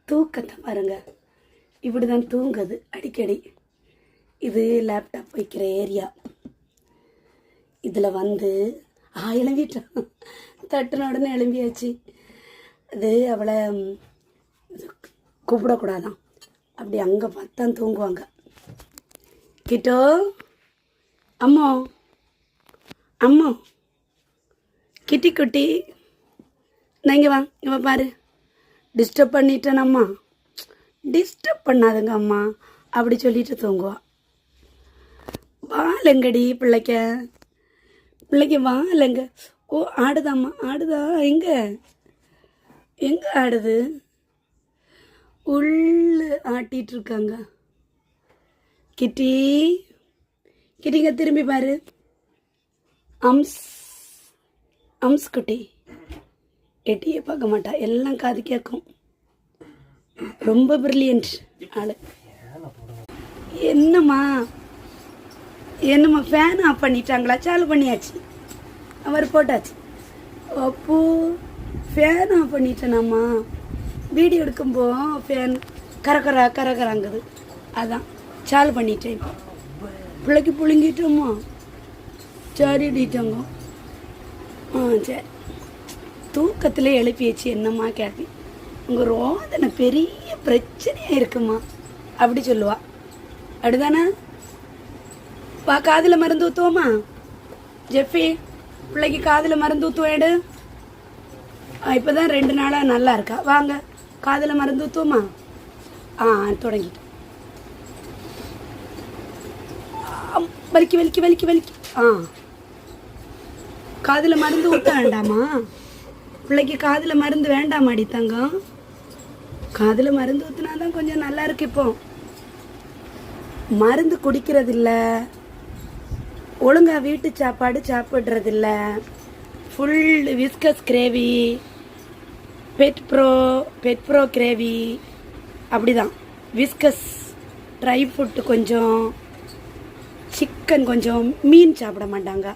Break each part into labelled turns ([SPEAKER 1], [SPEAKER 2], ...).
[SPEAKER 1] தூக்கத்தை பாருங்க, இப்படி தான் தூங்குது அடிக்கடி. இது லேப்டாப் வைக்கிற ஏரியா. இதில் வந்து எழும்பிட்டான், தட்டுன உடனே எழும்பியாச்சு. அது அவளை கூப்பிடக்கூடாதான், அப்படி அங்கே பார்த்தான் தூங்குவாங்க. கிட்டோ அம்மோ அம்மோ கிட்டி குட்டி இங்கே வா, இவன் பாரு, டிஸ்டர்ப் பண்ணிட்டேன் அம்மா. டிஸ்டர்ப் பண்ணாதுங்க அம்மா அப்படி சொல்லிட்டு தூங்குவான். வாழங்கடி பிள்ளைக்கு வாழங்க. ஓ ஆடுதாம்மா, ஆடுதா? எங்கே ஆடுது? உள்ள ஆட்டிகிட்டு இருக்காங்க. கிட்டிங்க திரும்பி பாரு. அம்ஸ் குட்டி எட்டியே பார்க்க மாட்டா, எல்லாம் காது கேட்கும். ரொம்ப பிரில்லியன்ட் ஆளு. என்னம்மா ஃபேன் ஆஃப் பண்ணிட்டாங்களா? சாலு பண்ணியாச்சு, அவர் போட்டாச்சு. அப்போ ஃபேன் ஆஃப் பண்ணிட்டேனாம்மா. வீடியோ எடுக்கும்போ ஃபேன் கரகராங்குது, அதான் சாலு பண்ணிட்டேன். இப்போ பிள்ளைக்கு புழுங்கிட்டோம்மா. சரிடிட்டோங்க. சரி, தூக்கத்தில் எழுப்பியாச்சு. என்னம்மா கேப்பி, உங்கள் ரோதனை பெரிய பிரச்சனையாக இருக்குமா அப்படி சொல்லுவா. அப்படிதானே? வா, காதில் மருந்து ஊற்றுவோமா? ஜெஃபி, பிள்ளைக்கு காதில் மருந்து ஊற்றுவேடு. இப்போ தான் 2 நாளாக நல்லா இருக்கா. வாங்க, காதில் மருந்து ஊற்றுவோமா? தொடங்கிட்டு வலிக்கு. காதில் மருந்து ஊற்ற வேண்டாமா? பிள்ளைக்கு காதில் மருந்து வேண்டாமாடி தங்கம்? காதில் மருந்து ஊற்றினா தான் கொஞ்சம் நல்லா இருக்கு. இப்போ மருந்து குடிக்கிறதில்ல, ஒழுங்காக வீட்டு சாப்பாடு சாப்பிட்றதில்ல. Full Whiskas gravy, pet pro gravy, அப்படிதான். விஸ்கஸ், ட்ரை ஃப்ரூட்டு கொஞ்சம், சிக்கன் கொஞ்சம், மீன் சாப்பிட மாட்டாங்க.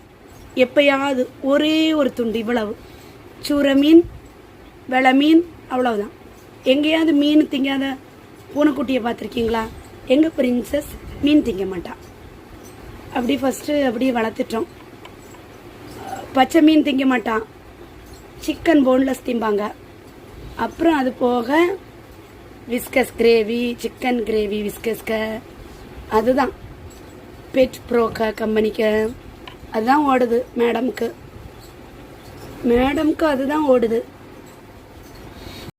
[SPEAKER 1] எப்பயாவது ஒரே ஒரு துண்டு, இவ்வளவு சூற மீன், வெளை மீன், அவ்வளவுதான். எங்கேயாவது மீன் திங்காத பூனைக்குட்டியை பார்த்துருக்கீங்களா? எங்கள் பிரின்சஸ் மீன் திங்க மாட்டான். அப்படி ஃபஸ்ட்டு அப்படியே வளர்த்துட்டோம். பச்சை மீன் திங்க மாட்டான், சிக்கன் போன்லெஸ் திம்பாங்க. அப்புறம் அது போக விஸ்கஸ் கிரேவி, சிக்கன் கிரேவி விஸ்கஸ்க்கு, அதுதான் பெட் ப்ரோக்க கம்பெனிக்கு அதுதான் ஓடுது. மேடம்க்கு அதுதான் ஓடுது.